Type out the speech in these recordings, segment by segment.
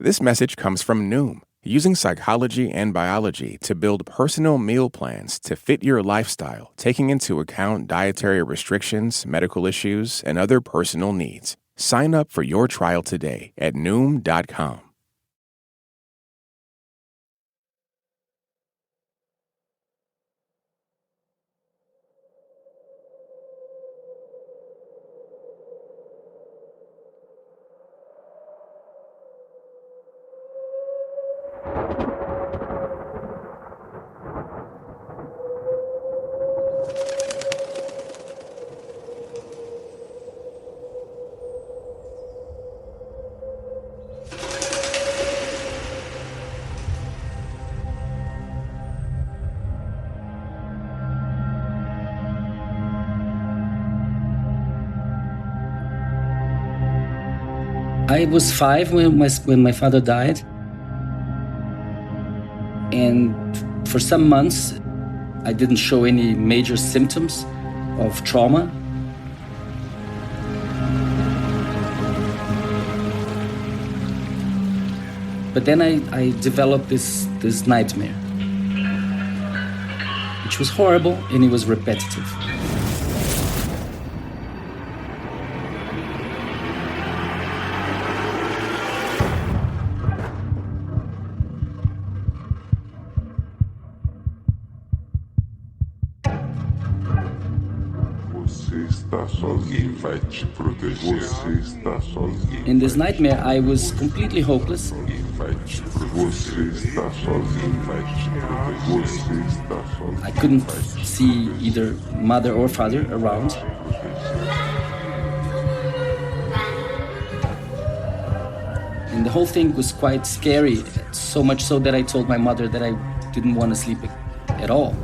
This message comes from Noom, using psychology and biology to build personal meal plans to fit your lifestyle, taking into account dietary restrictions, medical issues, and other personal needs. Sign up for your trial today at Noom.com. I was 5 when my father died, and for some months I didn't show any major symptoms of trauma. But then I developed this nightmare, which was horrible and it was repetitive. In this nightmare, I was completely hopeless. I couldn't see either mother or father around. And the whole thing was quite scary, so much so that I told my mother that I didn't want to sleep at all.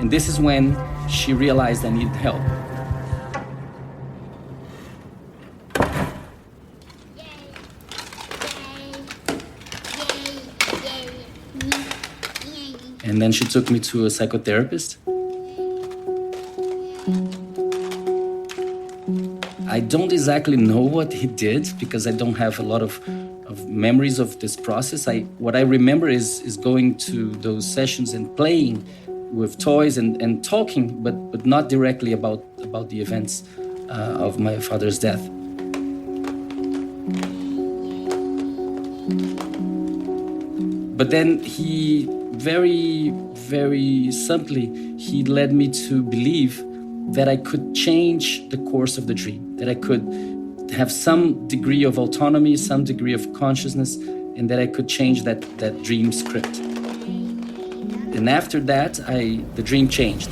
And this is when she realized I needed help. And then she took me to a psychotherapist. I don't exactly know what he did because I don't have a lot of memories of this process. What I remember is going to those sessions and playing with toys and talking, but not directly about the events of my father's death. But then he very, very subtly, he led me to believe that I could change the course of the dream, that I could have some degree of autonomy, some degree of consciousness, and that I could change that dream script. And after that, the dream changed.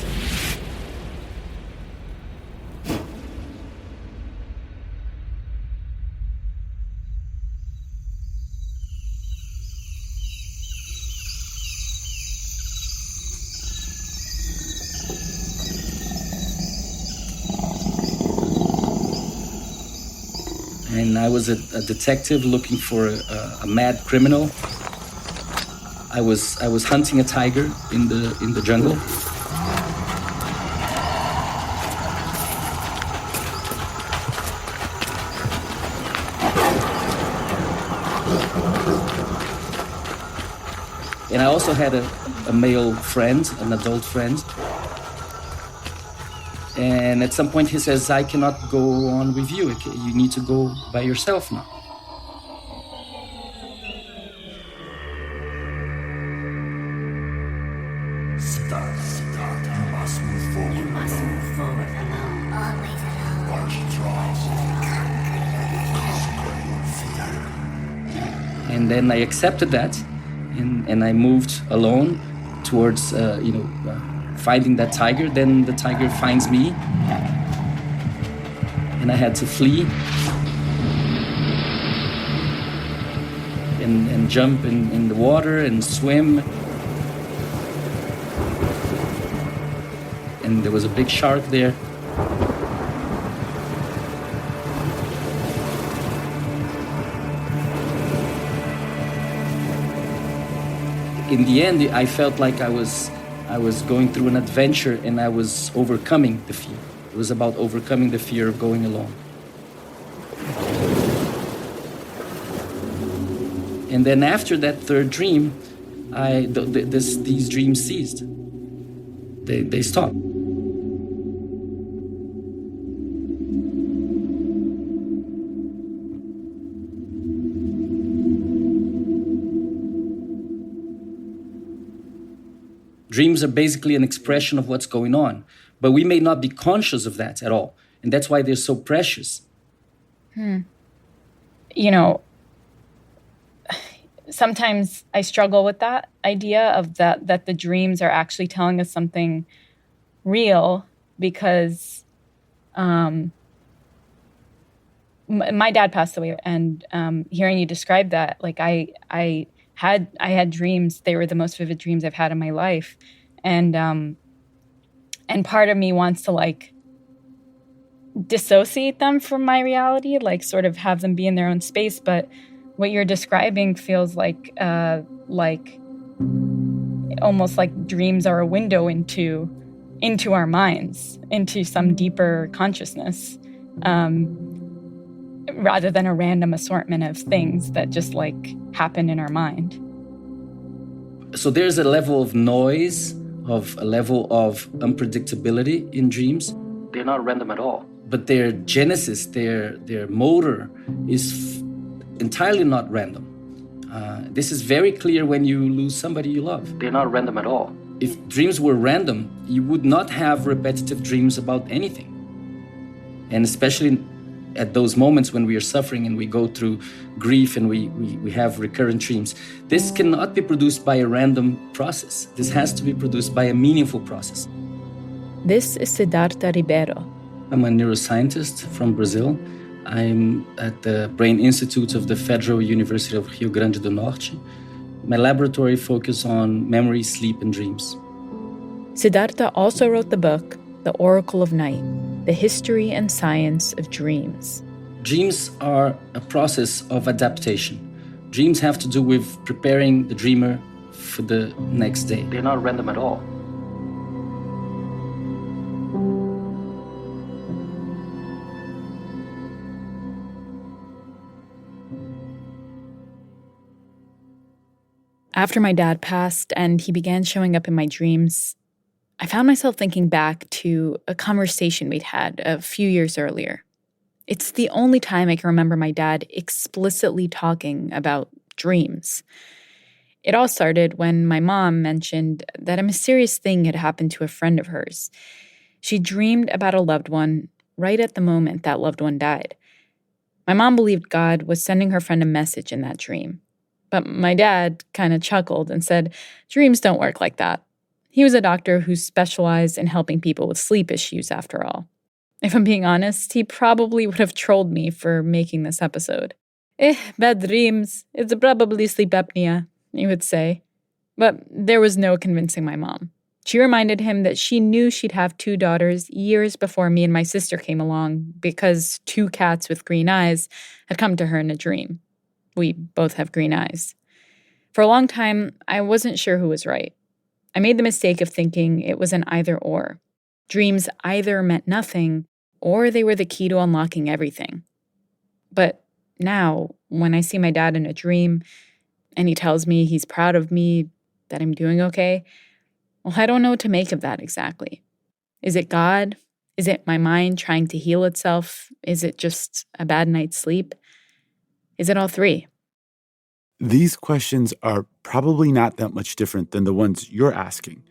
And I was a detective looking for a mad criminal. I was hunting a tiger in the jungle. And I also had a male friend, an adult friend. And at some point he says, I cannot go on with you. You need to go by yourself now. And then I accepted that, and I moved alone towards, finding that tiger. Then the tiger finds me, and I had to flee and jump in the water and swim. And there was a big shark there. In the end, I felt like I was going through an adventure and I was overcoming the fear. It was about overcoming the fear of going alone. And then after that third dream, these dreams ceased. They stopped. Dreams are basically an expression of what's going on, but we may not be conscious of that at all. And that's why they're so precious. You know, sometimes I struggle with that idea of that the dreams are actually telling us something real, because my dad passed away, and hearing you describe that, like I had dreams. They were the most vivid dreams I've had in my life. And part of me wants to like dissociate them from my reality, like sort of have them be in their own space. But what you're describing feels like almost like dreams are a window into our minds, into some deeper consciousness, rather than a random assortment of things that just like happen in our mind. So there's a level of noise, of a level of unpredictability in dreams. They're not random at all. But their genesis, their motor is entirely not random. This is very clear when you lose somebody you love. They're not random at all. If dreams were random, you would not have repetitive dreams about anything. And especially at those moments when we are suffering and we go through grief and we have recurrent dreams, this cannot be produced by a random process. This has to be produced by a meaningful process. This is Siddhartha Ribeiro. I'm a neuroscientist from Brazil. I'm at the Brain Institute of the Federal University of Rio Grande do Norte. My laboratory focuses on memory, sleep, and dreams. Siddhartha also wrote the book, The Oracle of Night, The History and Science of Dreams. Dreams are a process of adaptation. Dreams have to do with preparing the dreamer for the next day. They're not random at all. After my dad passed and he began showing up in my dreams, I found myself thinking back to a conversation we'd had a few years earlier. It's the only time I can remember my dad explicitly talking about dreams. It all started when my mom mentioned that a mysterious thing had happened to a friend of hers. She dreamed about a loved one right at the moment that loved one died. My mom believed God was sending her friend a message in that dream. But my dad kind of chuckled and said, dreams don't work like that. He was a doctor who specialized in helping people with sleep issues, after all. If I'm being honest, he probably would have trolled me for making this episode. Bad dreams. It's probably sleep apnea, he would say. But there was no convincing my mom. She reminded him that she knew she'd have 2 daughters years before me and my sister came along because 2 cats with green eyes had come to her in a dream. We both have green eyes. For a long time, I wasn't sure who was right. I made the mistake of thinking it was an either-or. Dreams either meant nothing, or they were the key to unlocking everything. But now, when I see my dad in a dream, and he tells me he's proud of me, that I'm doing okay, well, I don't know what to make of that exactly. Is it God? Is it my mind trying to heal itself? Is it just a bad night's sleep? Is it all 3? These questions are probably not that much different than the ones you're asking.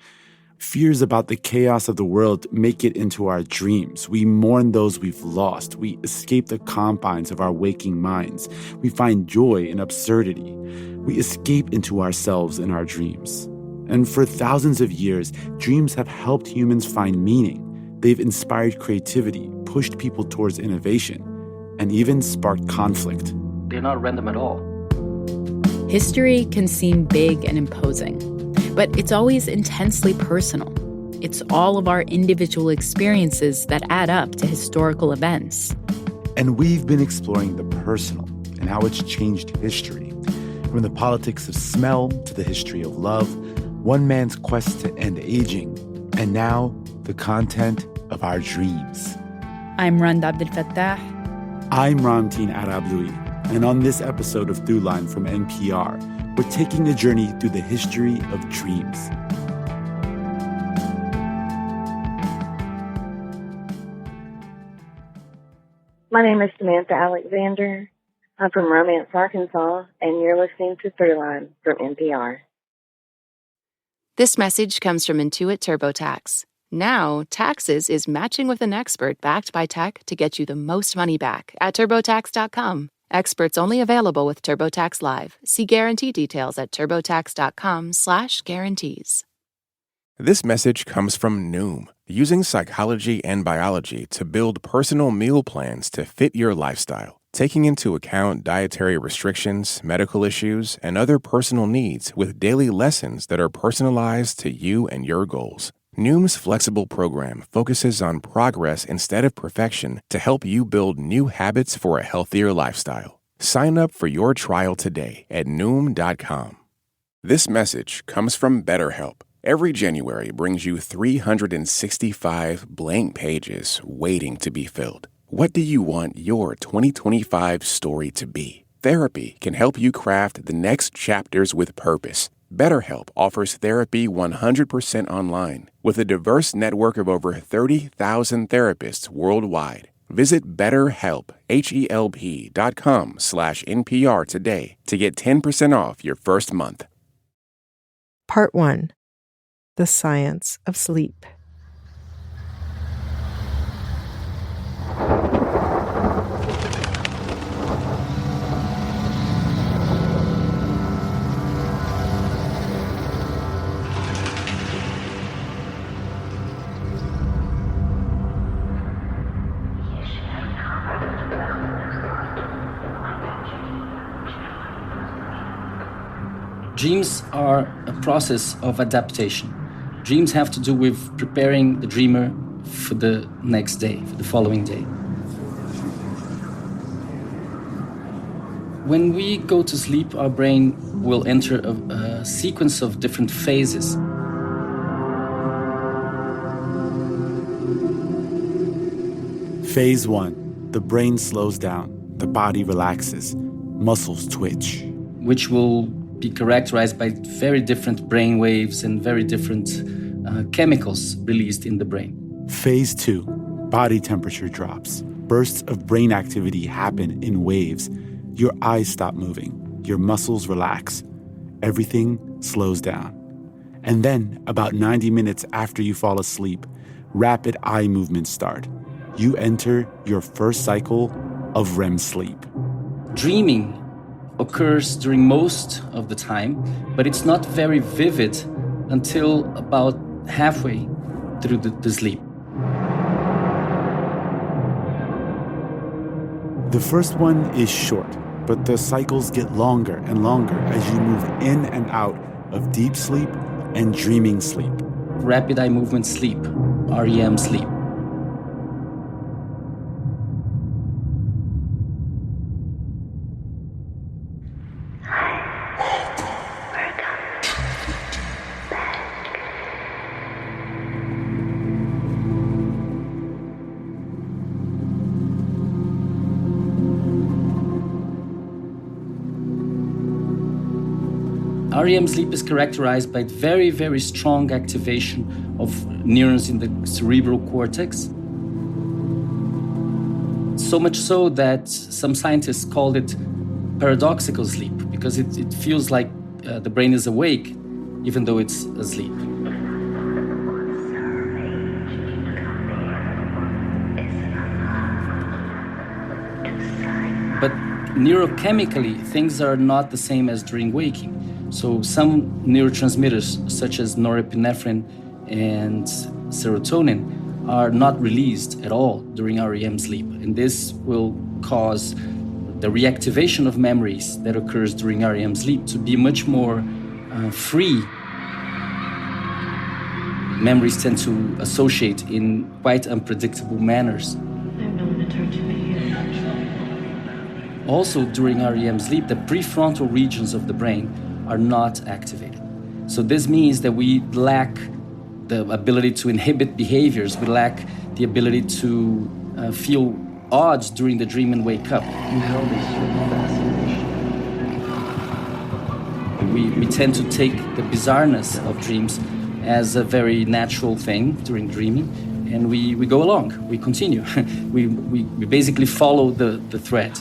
Fears about the chaos of the world make it into our dreams. We mourn those we've lost. We escape the confines of our waking minds. We find joy in absurdity. We escape into ourselves in our dreams. And for thousands of years, dreams have helped humans find meaning. They've inspired creativity, pushed people towards innovation, and even sparked conflict. They're not random at all. History can seem big and imposing, but it's always intensely personal. It's all of our individual experiences that add up to historical events. And we've been exploring the personal and how it's changed history. From the politics of smell to the history of love, one man's quest to end aging, and now the content of our dreams. I'm Rand Abdel Fattah. I'm Ramteen Arablouei. And on this episode of Throughline from NPR, we're taking a journey through the history of dreams. My name is Samantha Alexander. I'm from Romance, Arkansas, and you're listening to Throughline from NPR. This message comes from Intuit TurboTax. Now, Taxes is matching with an expert backed by tech to get you the most money back at TurboTax.com. Experts only available with TurboTax Live. See guarantee details at TurboTax.com/guarantees. This message comes from Noom, using psychology and biology to build personal meal plans to fit your lifestyle, taking into account dietary restrictions, medical issues, and other personal needs with daily lessons that are personalized to you and your goals. Noom's flexible program focuses on progress instead of perfection to help you build new habits for a healthier lifestyle. Sign up for your trial today at Noom.com. This message comes from BetterHelp. Every January brings you 365 blank pages waiting to be filled. What do you want your 2025 story to be? Therapy can help you craft the next chapters with purpose. BetterHelp offers therapy 100% online with a diverse network of over 30,000 therapists worldwide. Visit BetterHelp.com/NPR today to get 10% off your first month. Part 1. The Science of Sleep. Dreams are a process of adaptation. Dreams have to do with preparing the dreamer for the next day, for the following day. When we go to sleep, our brain will enter a sequence of different phases. Phase 1. The brain slows down. The body relaxes. Muscles twitch. Which will be characterized by very different brain waves and very different chemicals released in the brain. Phase 2. Body temperature drops. Bursts of brain activity happen in waves. Your eyes stop moving. Your muscles relax. Everything slows down. And then, about 90 minutes after you fall asleep, rapid eye movements start. You enter your first cycle of REM sleep. Dreaming occurs during most of the time, but it's not very vivid until about halfway through the sleep. The first one is short, but the cycles get longer and longer as you move in and out of deep sleep and dreaming sleep. Rapid eye movement sleep, REM sleep. REM sleep is characterized by very, very strong activation of neurons in the cerebral cortex. So much so that some scientists called it paradoxical sleep, because it feels like the brain is awake, even though it's asleep. But neurochemically, things are not the same as during waking. So some neurotransmitters, such as norepinephrine and serotonin, are not released at all during REM sleep. And this will cause the reactivation of memories that occurs during REM sleep to be much more free. Memories tend to associate in quite unpredictable manners. Also, during REM sleep, the prefrontal regions of the brain are not activated. So this means that we lack the ability to inhibit behaviors. We lack the ability to feel odds during the dream and wake up. You held this we tend to take the bizarreness of dreams as a very natural thing during dreaming, and we go along, we continue. we basically follow the thread.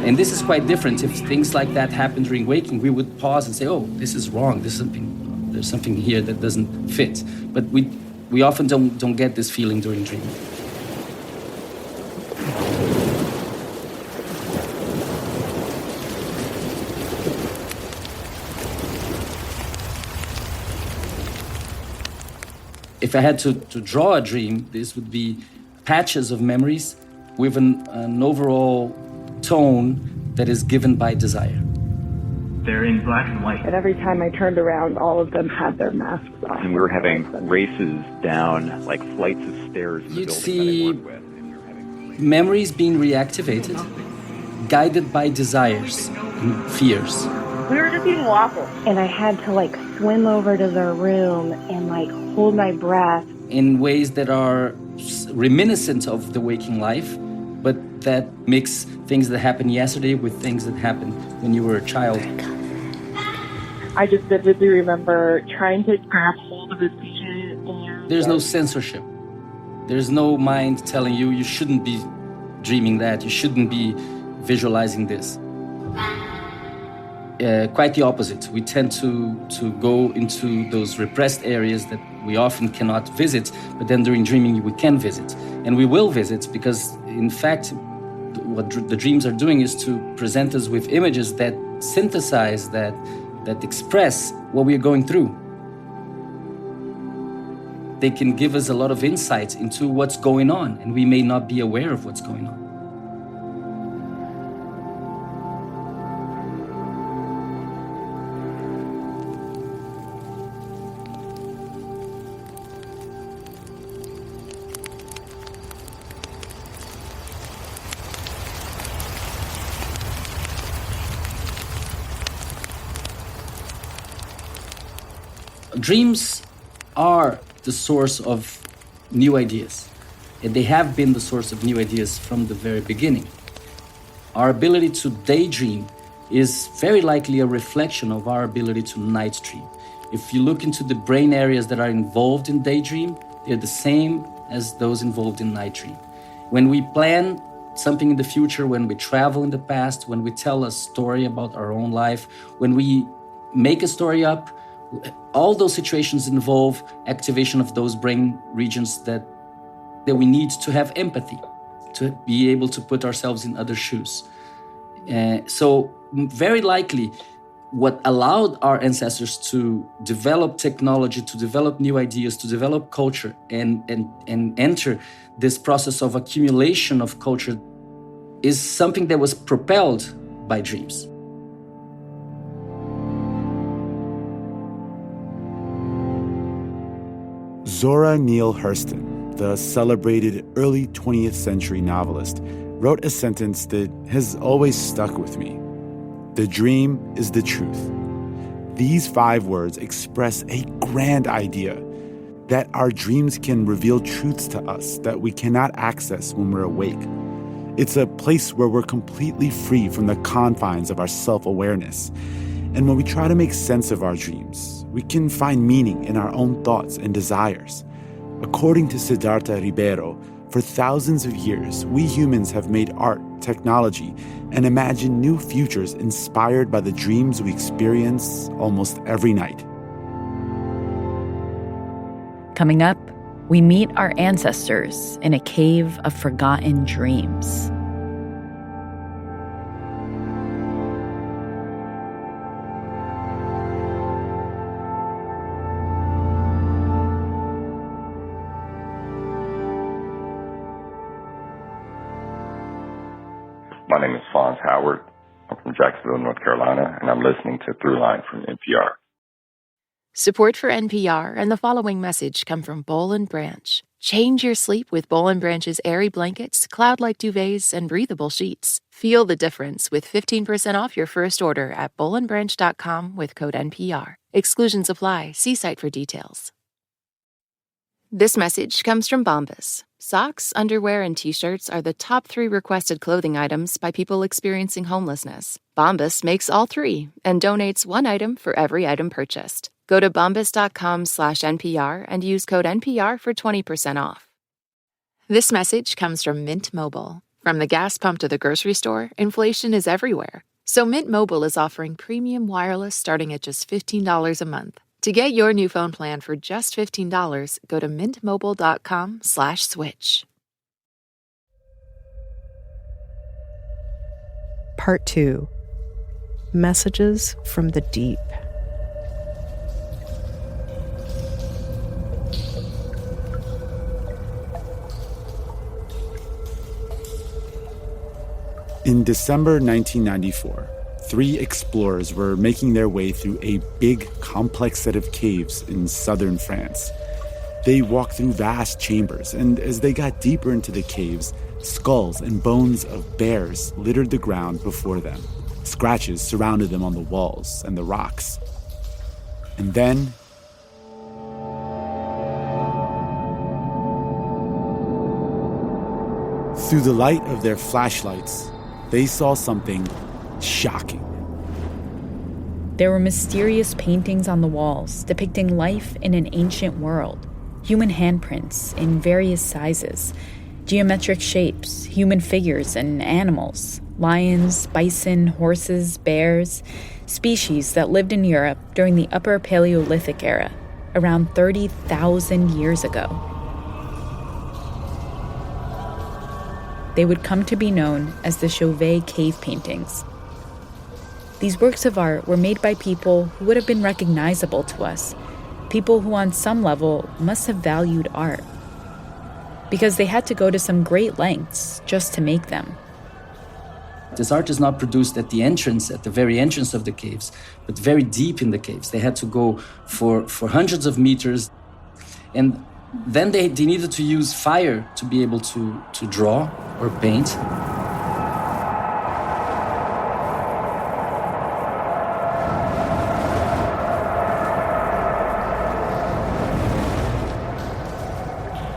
And this is quite different. If things like that happen during waking, we would pause and say, oh, this is wrong, there's something here that doesn't fit. But we often don't get this feeling during dreaming. If I had to draw a dream, this would be patches of memories with an overall tone that is given by desire. They're in black and white. And every time I turned around, all of them had their masks on. And we were having races down like flights of stairs in the You'd building see that I worked with. And we were having memories being reactivated, guided by desires and fears. We were just eating waffles. And I had to swim over to their room and hold my breath. In ways that are reminiscent of the waking life, but that mix things that happened yesterday with things that happened when you were a child. I just vividly remember trying to grab hold of his patient. And There's no censorship. There's no mind telling you shouldn't be dreaming that, you shouldn't be visualizing this. Quite the opposite. We tend to go into those repressed areas that we often cannot visit, but then during dreaming we can visit. And we will visit because, in fact, what the dreams are doing is to present us with images that synthesize, that express what we are going through. They can give us a lot of insight into what's going on, and we may not be aware of what's going on. Dreams are the source of new ideas, and they have been the source of new ideas from the very beginning. Our ability to daydream is very likely a reflection of our ability to night dream. If you look into the brain areas that are involved in daydream, they're the same as those involved in night dream. When we plan something in the future, when we travel in the past, when we tell a story about our own life, when we make a story up, all those situations involve activation of those brain regions that we need to have empathy, to be able to put ourselves in other shoes. So very likely, what allowed our ancestors to develop technology, to develop new ideas, to develop culture, and enter this process of accumulation of culture is something that was propelled by dreams. Zora Neale Hurston, the celebrated early 20th century novelist, wrote a sentence that has always stuck with me. The dream is the truth. These 5 words express a grand idea that our dreams can reveal truths to us that we cannot access when we're awake. It's a place where we're completely free from the confines of our self-awareness. And when we try to make sense of our dreams, we can find meaning in our own thoughts and desires. According to Siddhartha Ribeiro, for thousands of years, we humans have made art, technology, and imagined new futures inspired by the dreams we experience almost every night. Coming up, we meet our ancestors in a cave of forgotten dreams. My name is Fonz Howard. I'm from Jacksonville, North Carolina, and I'm listening to Throughline from NPR. Support for NPR and the following message come from Boll & Branch. Change your sleep with Boll & Branch's airy blankets, cloud-like duvets, and breathable sheets. Feel the difference with 15% off your first order at bollandbranch.com with code NPR. Exclusions apply. See site for details. This message comes from Bombas. Socks, underwear, and T-shirts are the top 3 requested clothing items by people experiencing homelessness. Bombas makes all 3 and donates 1 item for every item purchased. Go to bombas.com/NPR and use code NPR for 20% off. This message comes from Mint Mobile. From the gas pump to the grocery store, inflation is everywhere. So Mint Mobile is offering premium wireless starting at just $15 a month. To get your new phone plan for just $15, go to mintmobile.com/switch. Part 2. Messages from the Deep. In December 1994, 3 explorers were making their way through a big, complex set of caves in southern France. They walked through vast chambers, and as they got deeper into the caves, skulls and bones of bears littered the ground before them. Scratches surrounded them on the walls and the rocks. And then through the light of their flashlights, they saw something shocking. There were mysterious paintings on the walls depicting life in an ancient world. Human handprints in various sizes, geometric shapes, human figures and animals, lions, bison, horses, bears, species that lived in Europe during the Upper Paleolithic era, around 30,000 years ago. They would come to be known as the Chauvet cave paintings. These works of art were made by people who would have been recognizable to us, people who on some level must have valued art, because they had to go to some great lengths just to make them. This art is not produced at the entrance, at the very entrance of the caves, but very deep in the caves. They had to go for hundreds of meters, and then they needed to use fire to be able to draw or paint.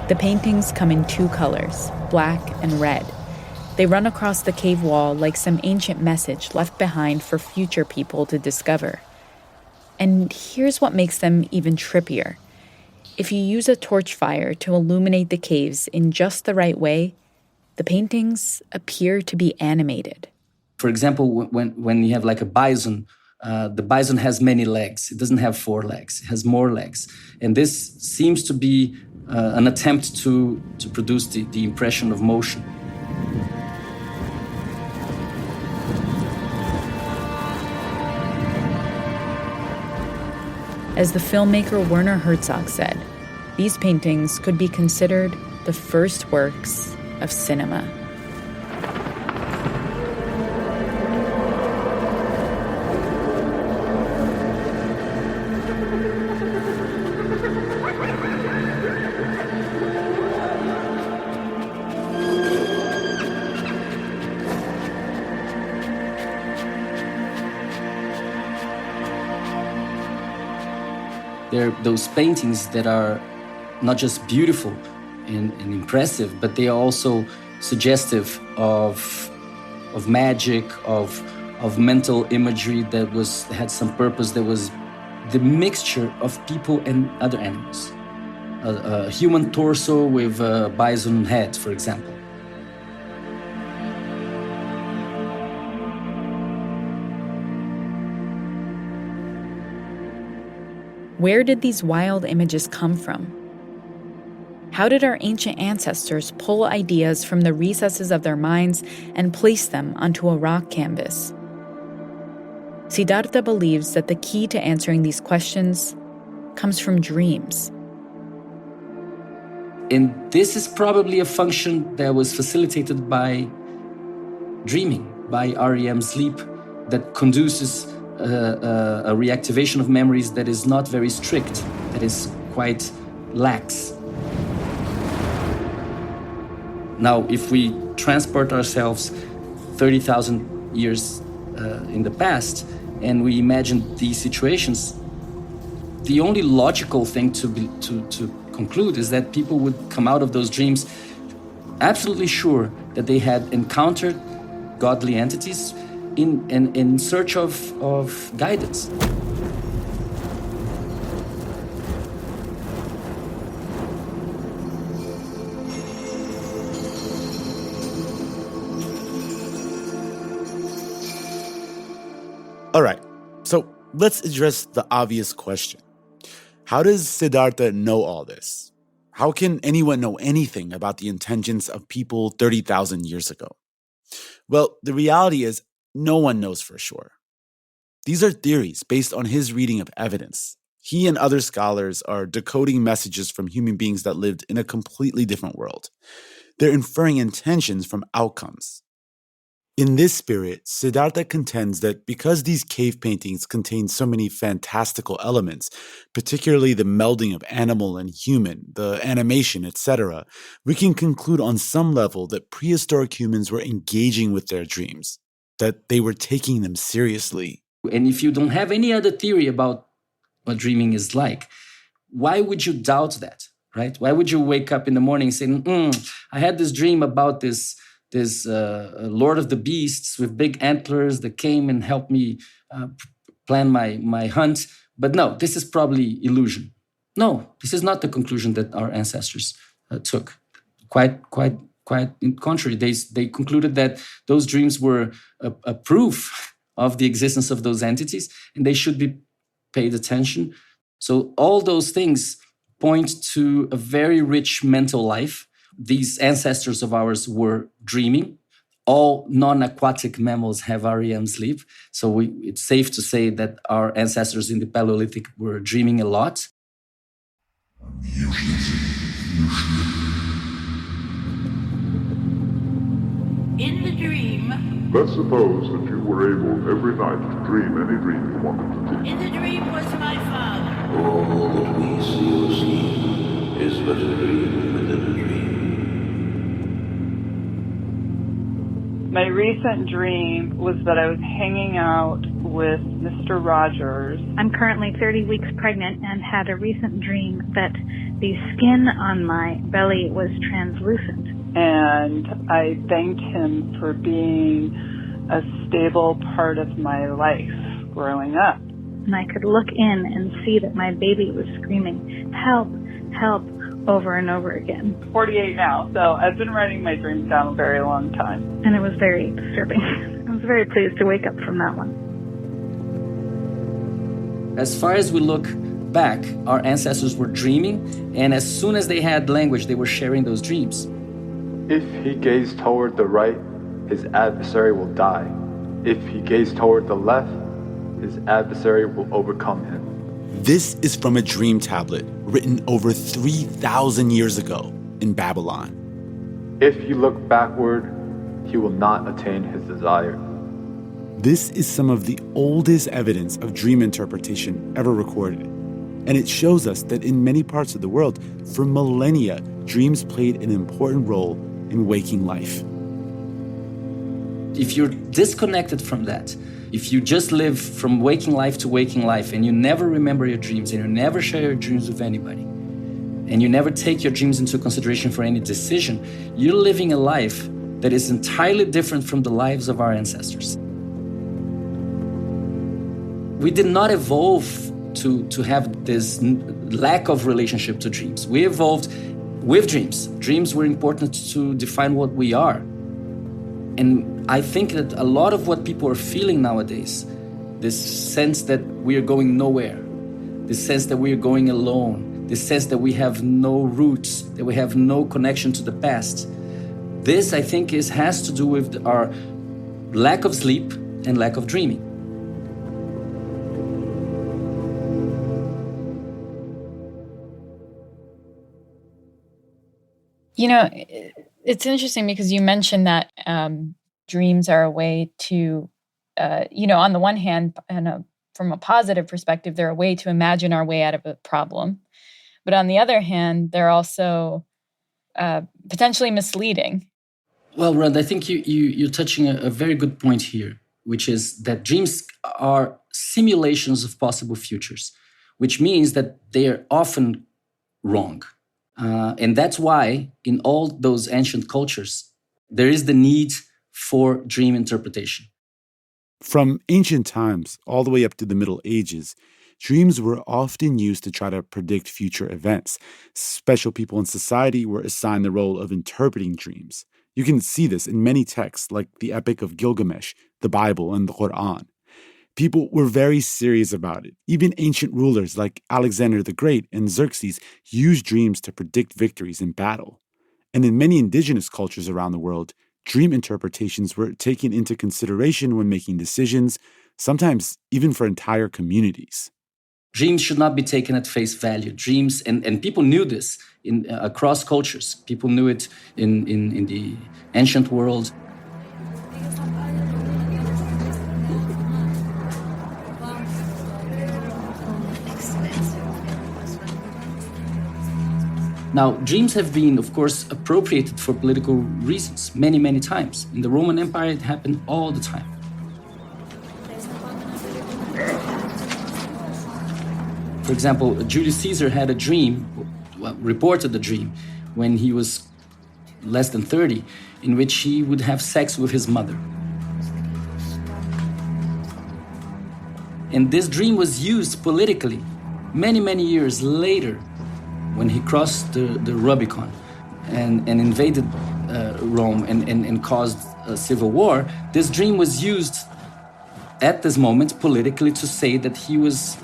The paintings come in 2 colors, black and red. They run across the cave wall like some ancient message left behind for future people to discover. And here's what makes them even trippier. If you use a torch fire to illuminate the caves in just the right way, the paintings appear to be animated. For example, when you have like a bison, the bison has many legs. It doesn't have 4 legs. It has more legs. And this seems to be an attempt to produce the impression of motion. As the filmmaker Werner Herzog said, these paintings could be considered the first works of cinema. They're those paintings that are not just beautiful and impressive, but they are also suggestive of magic, of mental imagery that had some purpose. That was the mixture of people and other animals. A human torso with a bison head, for example. Where did these wild images come from? How did our ancient ancestors pull ideas from the recesses of their minds and place them onto a rock canvas? Siddhartha believes that the key to answering these questions comes from dreams. And this is probably a function that was facilitated by dreaming, by REM sleep, that conduces a reactivation of memories that is not very strict, that is quite lax. Now, if we transport ourselves 30,000 years in the past and we imagine these situations, the only logical thing to conclude is that people would come out of those dreams absolutely sure that they had encountered godly entities in search of guidance. All right, so let's address the obvious question. How does Siddhartha know all this? How can anyone know anything about the intentions of people 30,000 years ago? Well, the reality is no one knows for sure. These are theories based on his reading of evidence. He and other scholars are decoding messages from human beings that lived in a completely different world. They're inferring intentions from outcomes. In this spirit, Siddhartha contends that because these cave paintings contain so many fantastical elements, particularly the melding of animal and human, the animation, etc., we can conclude on some level that prehistoric humans were engaging with their dreams, that they were taking them seriously. And if you don't have any other theory about what dreaming is like, why would you doubt that, right? Why would you wake up in the morning saying, I had this dream about this Lord of the Beasts with big antlers that came and helped me plan my hunt. But no, this is probably illusion. No, this is not the conclusion that our ancestors took. Quite in contrary, they concluded that those dreams were a proof of the existence of those entities, and they should be paid attention. So all those things point to a very rich mental life. These ancestors of ours were dreaming. All non-aquatic mammals have REM sleep. So it's safe to say that our ancestors in the Paleolithic were dreaming a lot. In the dream... Let's suppose that you were able every night to dream any dream you wanted to dream. In the dream was my father. All that we see or see is but a dream within a dream. My recent dream was that I was hanging out with Mr. Rogers. I'm currently 30 weeks pregnant and had a recent dream that the skin on my belly was translucent. And I thanked him for being a stable part of my life growing up. And I could look in and see that my baby was screaming, "Help, help," over and over again. 48 now, so I've been writing my dreams down a very long time. And it was very disturbing. I was very pleased to wake up from that one. As far as we look back, our ancestors were dreaming, and as soon as they had language, they were sharing those dreams. If he gazed toward the right, his adversary will die. If he gazed toward the left, his adversary will overcome him. This is from a dream tablet written over 3,000 years ago in Babylon. If he look backward, he will not attain his desire. This is some of the oldest evidence of dream interpretation ever recorded. And it shows us that in many parts of the world, for millennia, dreams played an important role in waking life. If you're disconnected from that, if you just live from waking life to waking life and you never remember your dreams and you never share your dreams with anybody and you never take your dreams into consideration for any decision, you're living a life that is entirely different from the lives of our ancestors. We did not evolve to have this lack of relationship to dreams. We evolved with dreams. Dreams were important to define what we are. And I think that a lot of what people are feeling nowadays, this sense that we are going nowhere, this sense that we are going alone, this sense that we have no roots, that we have no connection to the past, this, I think, has to do with our lack of sleep and lack of dreaming. You know, it's interesting because you mentioned that dreams are a way to, on the one hand, from a positive perspective, they're a way to imagine our way out of a problem. But on the other hand, they're also potentially misleading. Well, Rod, I think you're touching a very good point here, which is that dreams are simulations of possible futures, which means that they are often wrong. And that's why in all those ancient cultures, there is the need for dream interpretation. From ancient times all the way up to the Middle Ages, dreams were often used to try to predict future events. Special people in society were assigned the role of interpreting dreams. You can see this in many texts like the Epic of Gilgamesh, the Bible, and the Quran. People were very serious about it. Even ancient rulers like Alexander the Great and Xerxes used dreams to predict victories in battle. And in many indigenous cultures around the world, dream interpretations were taken into consideration when making decisions, sometimes even for entire communities. Dreams should not be taken at face value. Dreams, and people knew this across cultures. People knew it in the ancient world. Now, dreams have been, of course, appropriated for political reasons many, many times. In the Roman Empire, it happened all the time. For example, Julius Caesar had a dream, reported a dream, when he was less than 30, in which he would have sex with his mother. And this dream was used politically many, many years later when he crossed the Rubicon and invaded Rome and caused a civil war. This dream was used at this moment politically to say that he was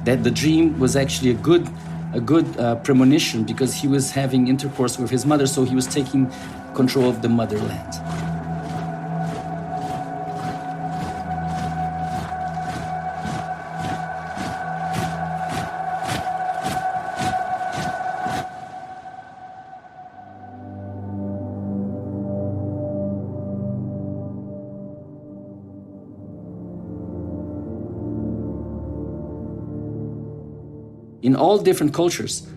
that the dream was actually a good premonition because he was having intercourse with his mother, so he was taking control of the motherland. In all different cultures,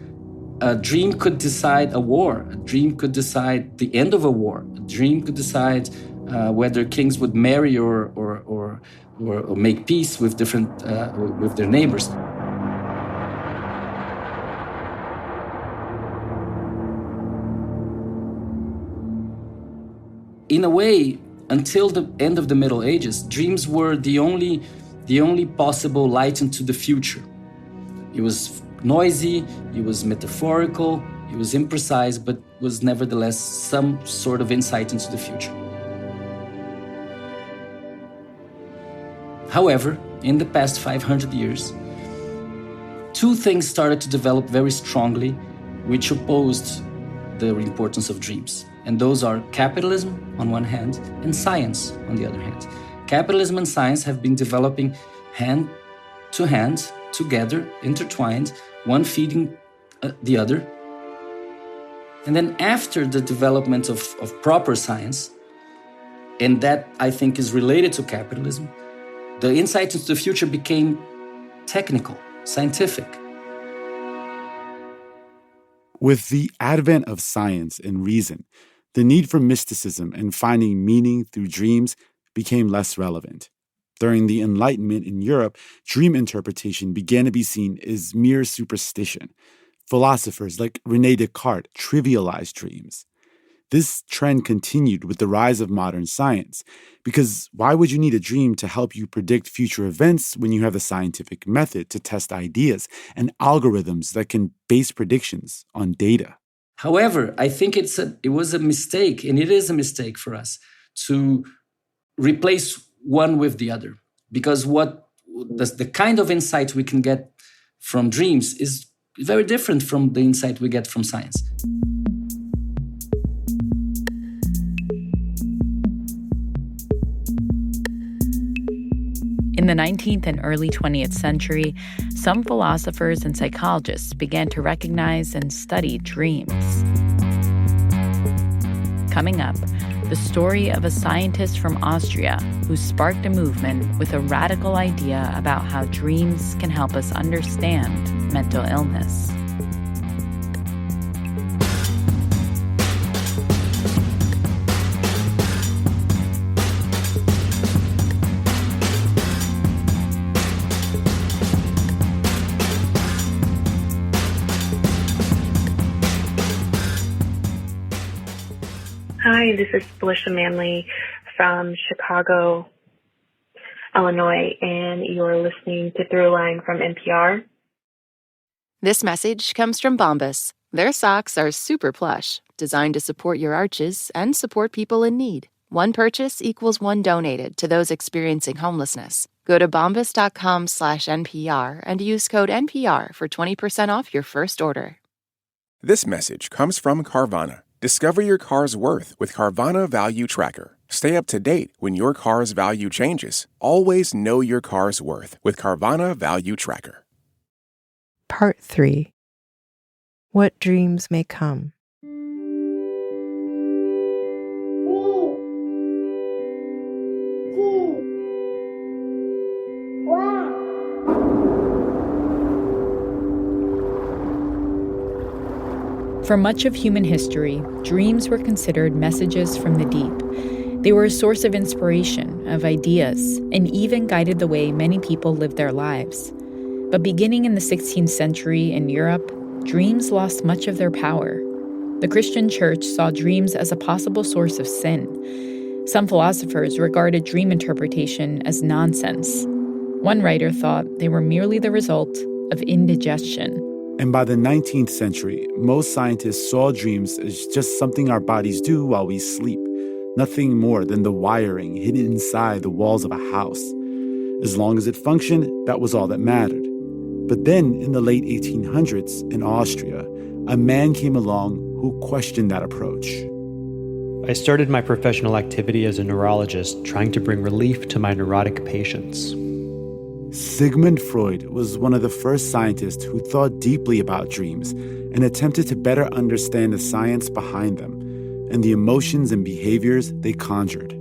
a dream could decide a war. A dream could decide the end of a war. A dream could decide whether kings would marry or make peace with with their neighbors. In a way, until the end of the Middle Ages, dreams were the only possible light into the future. It was noisy, it was metaphorical, it was imprecise, but was nevertheless some sort of insight into the future. However, in the past 500 years, two things started to develop very strongly, which opposed the importance of dreams. And those are capitalism on one hand and science on the other hand. Capitalism and science have been developing hand to hand, together, intertwined, one feeding the other. And then after the development of proper science, and that I think is related to capitalism, the insight into the future became technical, scientific. With the advent of science and reason, the need for mysticism and finding meaning through dreams became less relevant. During the Enlightenment in Europe, dream interpretation began to be seen as mere superstition. Philosophers like René Descartes trivialized dreams. This trend continued with the rise of modern science, because why would you need a dream to help you predict future events when you have the scientific method to test ideas and algorithms that can base predictions on data? However, I think it was a mistake, and it is a mistake for us to replace one with the other, because the kind of insight we can get from dreams is very different from the insight we get from science. In the 19th and early 20th century, some philosophers and psychologists began to recognize and study dreams. Coming up, the story of a scientist from Austria who sparked a movement with a radical idea about how dreams can help us understand mental illness. Hi, this is Felicia Manley from Chicago, Illinois, and you're listening to Throughline from NPR. This message comes from Bombas. Their socks are super plush, designed to support your arches and support people in need. One purchase equals one donated to those experiencing homelessness. Go to bombas.com/NPR and use code NPR for 20% off your first order. This message comes from Carvana. Discover your car's worth with Carvana Value Tracker. Stay up to date when your car's value changes. Always know your car's worth with Carvana Value Tracker. Part 3. What dreams may come. For much of human history, dreams were considered messages from the deep. They were a source of inspiration, of ideas, and even guided the way many people lived their lives. But beginning in the 16th century in Europe, dreams lost much of their power. The Christian church saw dreams as a possible source of sin. Some philosophers regarded dream interpretation as nonsense. One writer thought they were merely the result of indigestion. And by the 19th century, most scientists saw dreams as just something our bodies do while we sleep, nothing more than the wiring hidden inside the walls of a house. As long as it functioned, that was all that mattered. But then, in the late 1800s, in Austria, a man came along who questioned that approach. I started my professional activity as a neurologist, trying to bring relief to my neurotic patients. Sigmund Freud was one of the first scientists who thought deeply about dreams and attempted to better understand the science behind them and the emotions and behaviors they conjured.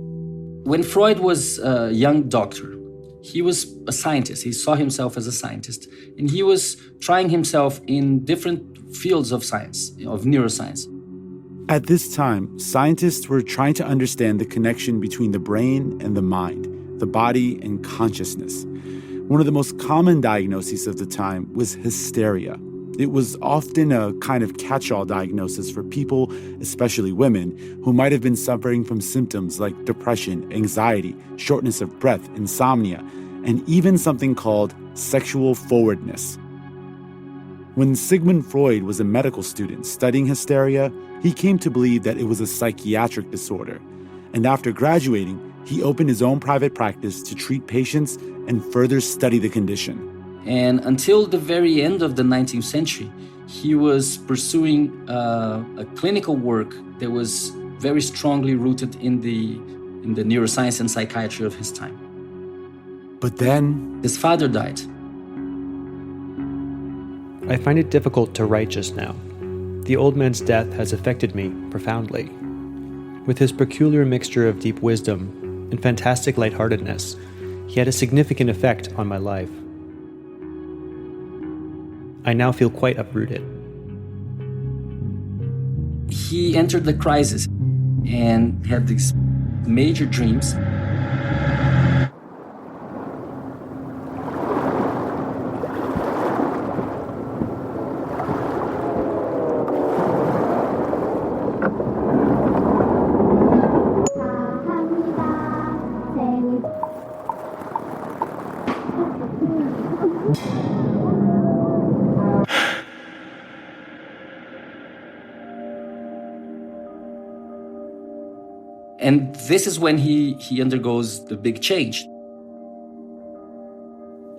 When Freud was a young doctor, he was a scientist. He saw himself as a scientist, and he was trying himself in different fields of science, of neuroscience. At this time, scientists were trying to understand the connection between the brain and the mind, the body and consciousness. One of the most common diagnoses of the time was hysteria. It was often a kind of catch-all diagnosis for people, especially women, who might have been suffering from symptoms like depression, anxiety, shortness of breath, insomnia, and even something called sexual forwardness. When Sigmund Freud was a medical student studying hysteria, he came to believe that it was a psychiatric disorder. And after graduating, he opened his own private practice to treat patients and further study the condition. And until the very end of the 19th century, he was pursuing a clinical work that was very strongly rooted in the neuroscience and psychiatry of his time. But then his father died. I find it difficult to write just now. The old man's death has affected me profoundly. With his peculiar mixture of deep wisdom and fantastic lightheartedness, he had a significant effect on my life. I now feel quite uprooted. He entered the crisis and had these major dreams. And this is when he undergoes the big change.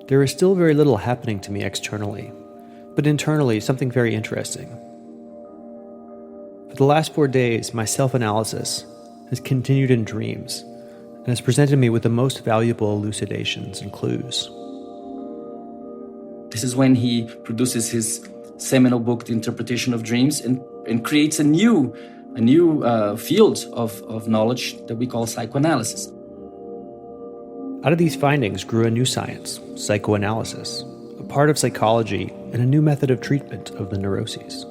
There is still very little happening to me externally, but internally something very interesting. For the last 4 days, my self-analysis has continued in dreams and has presented me with the most valuable elucidations and clues. This is when he produces his seminal book, The Interpretation of Dreams, and creates a new field of knowledge that we call psychoanalysis. Out of these findings grew a new science, psychoanalysis, a part of psychology and a new method of treatment of the neuroses.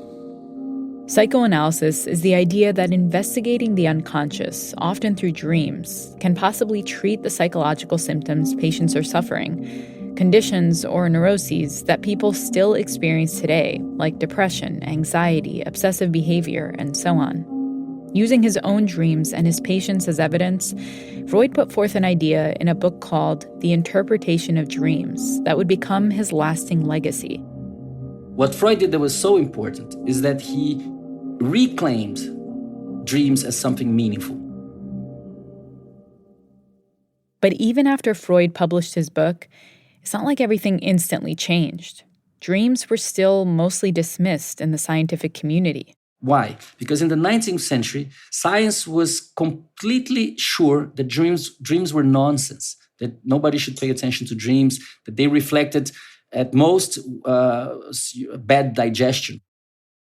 Psychoanalysis is the idea that investigating the unconscious, often through dreams, can possibly treat the psychological symptoms patients are suffering, conditions or neuroses that people still experience today, like depression, anxiety, obsessive behavior, and so on. Using his own dreams and his patients as evidence, Freud put forth an idea in a book called The Interpretation of Dreams that would become his lasting legacy. What Freud did that was so important is that he reclaimed dreams as something meaningful. But even after Freud published his book, it's not like everything instantly changed. Dreams were still mostly dismissed in the scientific community. Why? Because in the 19th century, science was completely sure that dreams were nonsense, that nobody should pay attention to dreams, that they reflected, at most, bad digestion.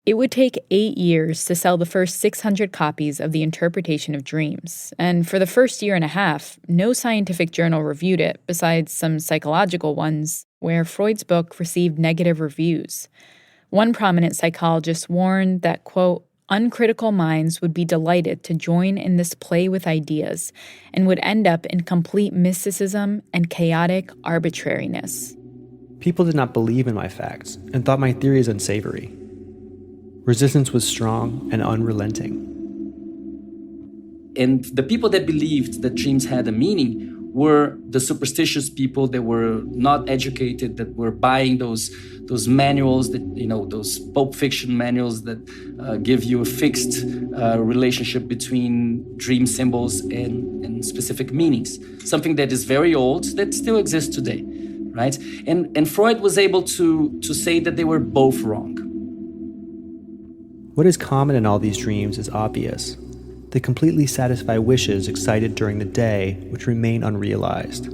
It would take 8 years to sell the first 600 copies of The Interpretation of Dreams, and for the first year and a half, no scientific journal reviewed it besides some psychological ones, where Freud's book received negative reviews. One prominent psychologist warned that, quote, uncritical minds would be delighted to join in this play with ideas and would end up in complete mysticism and chaotic arbitrariness. People did not believe in my facts and thought my theories unsavory. Resistance was strong and unrelenting. And the people that believed that dreams had a meaning were the superstitious people that were not educated, that were buying those manuals, that those Pulp Fiction manuals that give you a fixed relationship between dream symbols and specific meanings. Something that is very old that still exists today, right? And Freud was able to say that they were both wrong. What is common in all these dreams is obvious. They completely satisfy wishes excited during the day, which remain unrealized.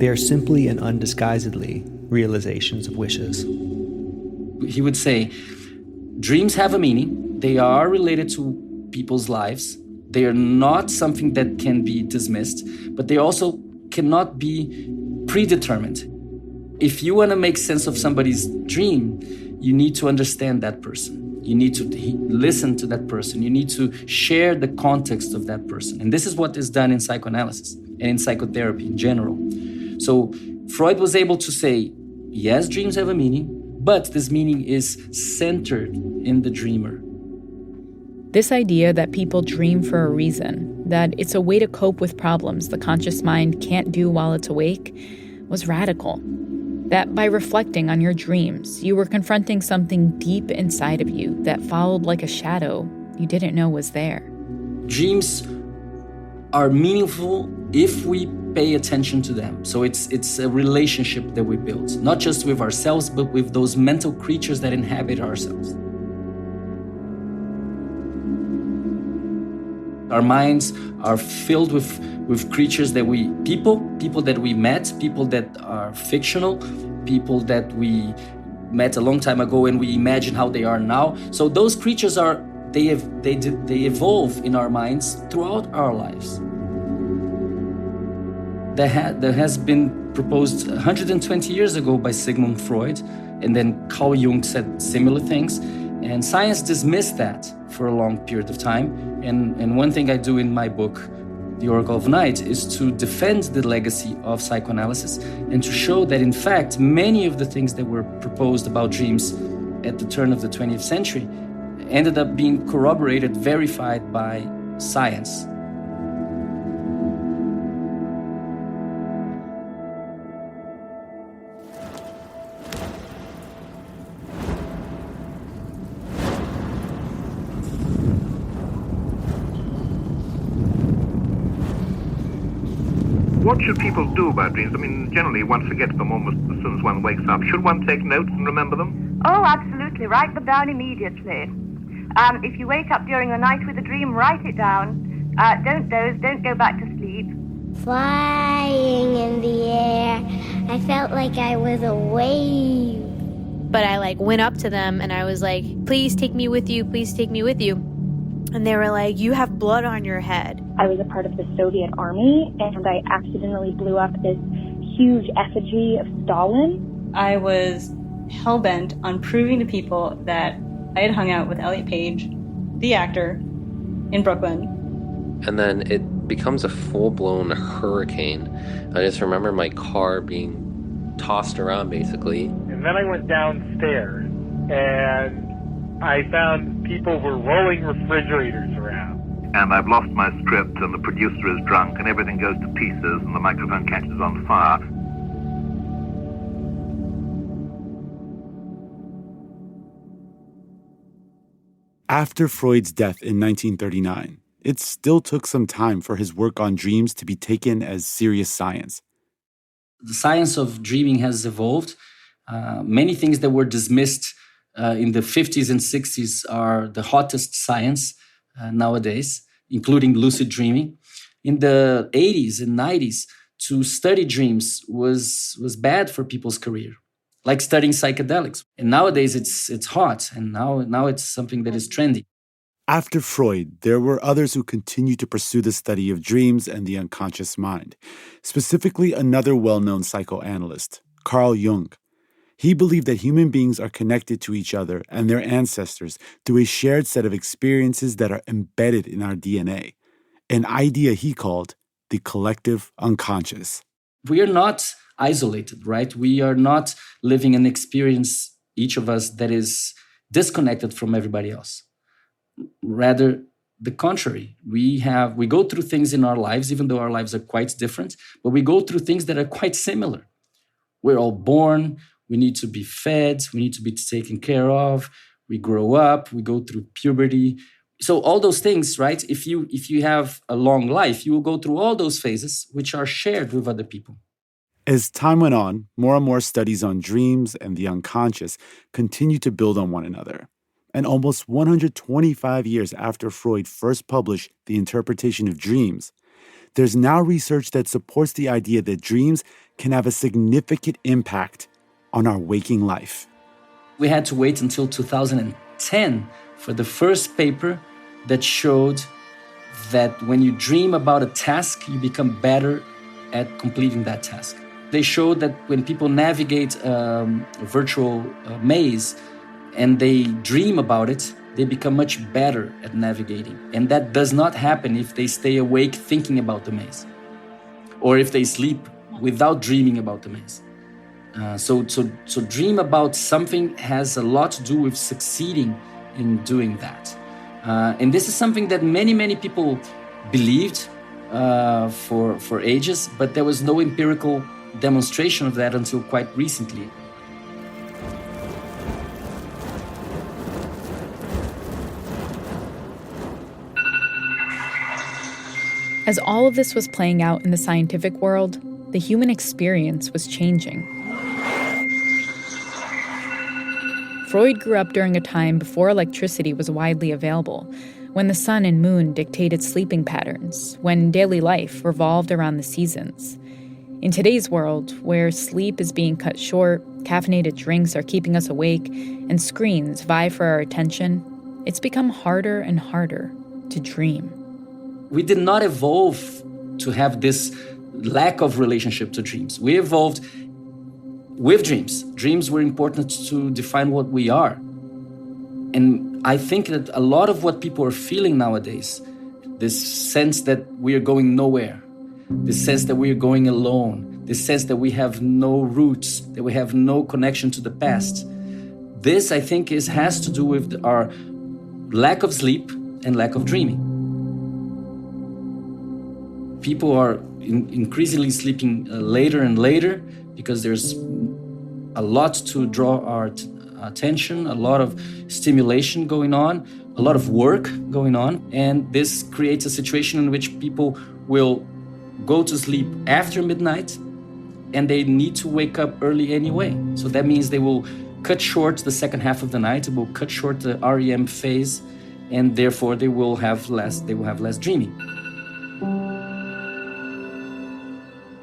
They are simply and undisguisedly realizations of wishes. He would say, dreams have a meaning. They are related to people's lives. They are not something that can be dismissed, but they also cannot be predetermined. If you want to make sense of somebody's dream, you need to understand that person. You need to listen to that person. You need to share the context of that person. And this is what is done in psychoanalysis and in psychotherapy in general. So Freud was able to say, yes, dreams have a meaning, but this meaning is centered in the dreamer. This idea that people dream for a reason, that it's a way to cope with problems the conscious mind can't do while it's awake, was radical. That by reflecting on your dreams, you were confronting something deep inside of you that followed like a shadow you didn't know was there. Dreams are meaningful if we pay attention to them. So it's a relationship that we build, not just with ourselves, but with those mental creatures that inhabit ourselves. Our minds are filled with creatures that people that we met, people that are fictional, people that we met a long time ago and we imagine how they are now. So those creatures they evolve in our minds throughout our lives. That has been proposed 120 years ago by Sigmund Freud, and then Carl Jung said similar things. And science dismissed that for a long period of time. And one thing I do in my book, The Oracle of Night, is to defend the legacy of psychoanalysis and to show that, in fact, many of the things that were proposed about dreams at the turn of the 20th century ended up being corroborated, verified by science. What should people do about dreams? I mean, generally one forgets them almost as soon as one wakes up. Should one take notes and remember them? Oh, absolutely. Write them down immediately. If you wake up during the night with a dream, write it down. Don't doze, don't go back to sleep. Flying in the air, I felt like I was a wave. But I went up to them and I was like, please take me with you, please take me with you. And they were like, you have blood on your head. I was a part of the Soviet army, and I accidentally blew up this huge effigy of Stalin. I was hell-bent on proving to people that I had hung out with Elliot Page, the actor, in Brooklyn. And then it becomes a full-blown hurricane. I just remember my car being tossed around, basically. And then I went downstairs, and I found people were rolling refrigerators around. and I've lost my script, and the producer is drunk, and everything goes to pieces, and the microphone catches on fire. After Freud's death in 1939, it still took some time for his work on dreams to be taken as serious science. The science of dreaming has evolved. Many things that were dismissed in the 50s and 60s are the hottest science nowadays, including lucid dreaming. In the 80s and 90s, to study dreams was bad for people's career, like studying psychedelics. And nowadays it's hot, and now it's something that is trendy. After Freud, there were others who continued to pursue the study of dreams and the unconscious mind, specifically another well-known psychoanalyst, Carl Jung. He believed that human beings are connected to each other and their ancestors through a shared set of experiences that are embedded in our DNA, an idea he called the collective unconscious. We are not isolated, right? We are not living an experience, each of us, that is disconnected from everybody else. Rather, the contrary. We go through things in our lives, even though our lives are quite different, but we go through things that are quite similar. We're all born, we need to be fed, we need to be taken care of, we grow up, we go through puberty. So all those things, right? If you have a long life, you will go through all those phases, which are shared with other people. As time went on, more and more studies on dreams and the unconscious continued to build on one another. And almost 125 years after Freud first published The Interpretation of Dreams, there's now research that supports the idea that dreams can have a significant impact on our waking life. We had to wait until 2010 for the first paper that showed that when you dream about a task, you become better at completing that task. They showed that when people navigate a virtual maze and they dream about it, they become much better at navigating. And that does not happen if they stay awake thinking about the maze, or if they sleep without dreaming about the maze. So dream about something has a lot to do with succeeding in doing that. And this is something that many people believed for ages, but there was no empirical demonstration of that until quite recently. As all of this was playing out in the scientific world, the human experience was changing. Freud grew up during a time before electricity was widely available, when the sun and moon dictated sleeping patterns, when daily life revolved around the seasons. In today's world, where sleep is being cut short, caffeinated drinks are keeping us awake, and screens vie for our attention, it's become harder and harder to dream. We did not evolve to have this lack of relationship to dreams. We evolved with dreams. Dreams were important to define what we are. And I think that a lot of what people are feeling nowadays, this sense that we are going nowhere, this sense that we are going alone, this sense that we have no roots, that we have no connection to the past, this, I think, has to do with our lack of sleep and lack of dreaming. People are increasingly sleeping later and later because there's a lot to draw our attention, a lot of stimulation going on, a lot of work going on. And this creates a situation in which people will go to sleep after midnight and they need to wake up early anyway. So that means they will cut short the second half of the night, they will cut short the REM phase, and therefore they will have less dreaming.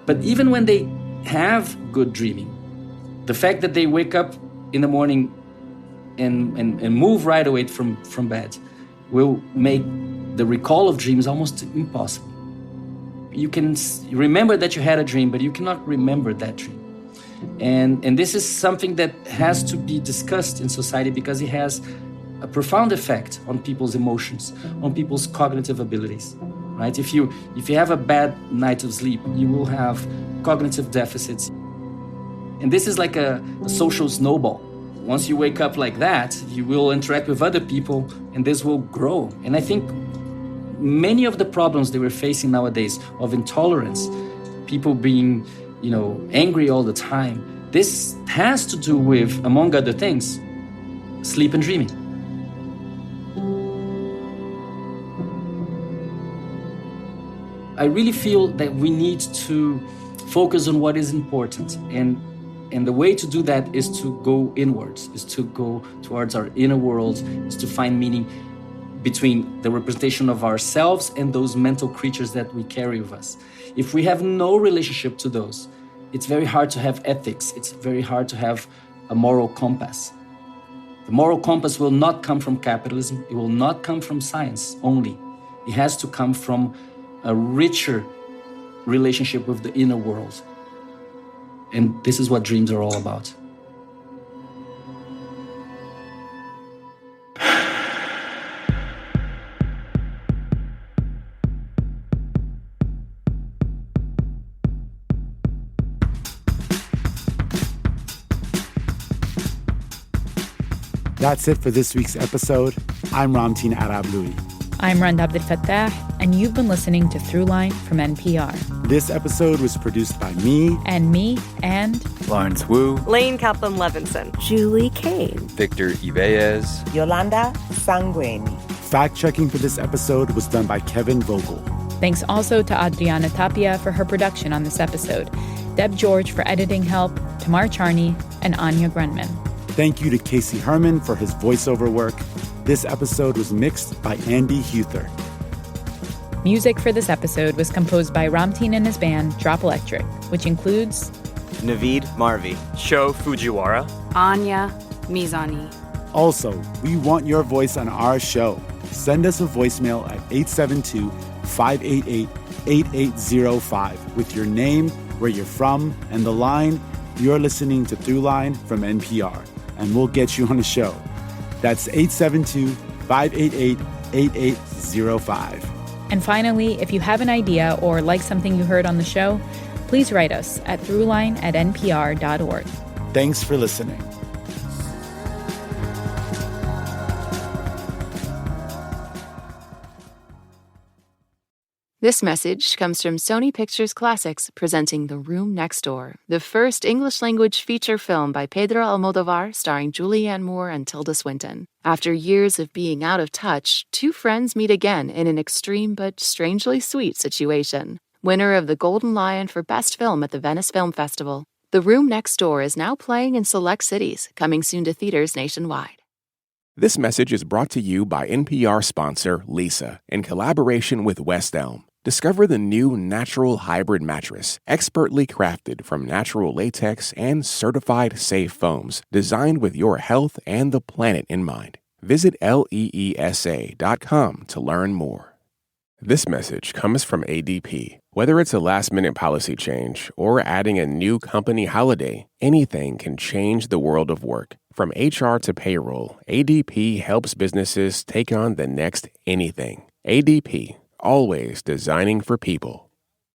But even when they have good dreaming, the fact that they wake up in the morning and move right away from bed will make the recall of dreams almost impossible. You can remember that you had a dream, but you cannot remember that dream. And this is something that has to be discussed in society because it has a profound effect on people's emotions, on people's cognitive abilities. Right? If you have a bad night of sleep, you will have cognitive deficits. And this is like a social snowball. Once you wake up like that, you will interact with other people and this will grow. And I think Many of the problems they were facing nowadays of intolerance, people being, angry all the time, this has to do with, among other things, sleep and dreaming. I really feel that we need to focus on what is important. And the way to do that is to go inwards, is to go towards our inner world, is to find meaning between the representation of ourselves and those mental creatures that we carry with us. If we have no relationship to those, it's very hard to have ethics. It's very hard to have a moral compass. The moral compass will not come from capitalism. It will not come from science only. It has to come from a richer relationship with the inner world. And this is what dreams are all about. That's it for this week's episode. I'm Ramtin Arablouei. I'm Rand Abdel Fattah, and you've been listening to Throughline from NPR. This episode was produced by me. And me, and Lawrence Wu. Lane Kaplan-Levinson. Julie Kane. Victor Ibeez. Yolanda Sangweni. Fact-checking for this episode was done by Kevin Vogel. Thanks also to Adriana Tapia for her production on this episode, Deb George for editing help, Tamar Charney, and Anya Grunman. Thank you to Casey Herman for his voiceover work. This episode was mixed by Andy Huther. Music for this episode was composed by Ramtin and his band, Drop Electric, which includes Naveed Marvi, Sho Fujiwara, Anya Mizani. Also, we want your voice on our show. Send us a voicemail at 872-588-8805 with your name, where you're from, and the line, "You're listening to Throughline from NPR," and we'll get you on the show. That's 872-588-8805. And finally, if you have an idea or like something you heard on the show, please write us at throughline@npr.org. Thanks for listening. This message comes from Sony Pictures Classics presenting The Room Next Door, the first English-language feature film by Pedro Almodóvar starring Julianne Moore and Tilda Swinton. After years of being out of touch, two friends meet again in an extreme but strangely sweet situation. Winner of the Golden Lion for Best Film at the Venice Film Festival, The Room Next Door is now playing in select cities, coming soon to theaters nationwide. This message is brought to you by NPR sponsor Lisa in collaboration with West Elm. Discover the new natural hybrid mattress, expertly crafted from natural latex and certified safe foams, designed with your health and the planet in mind. Visit leesa.com to learn more. This message comes from ADP. Whether it's a last-minute policy change or adding a new company holiday, anything can change the world of work. From HR to payroll, ADP helps businesses take on the next anything. ADP, always designing for people.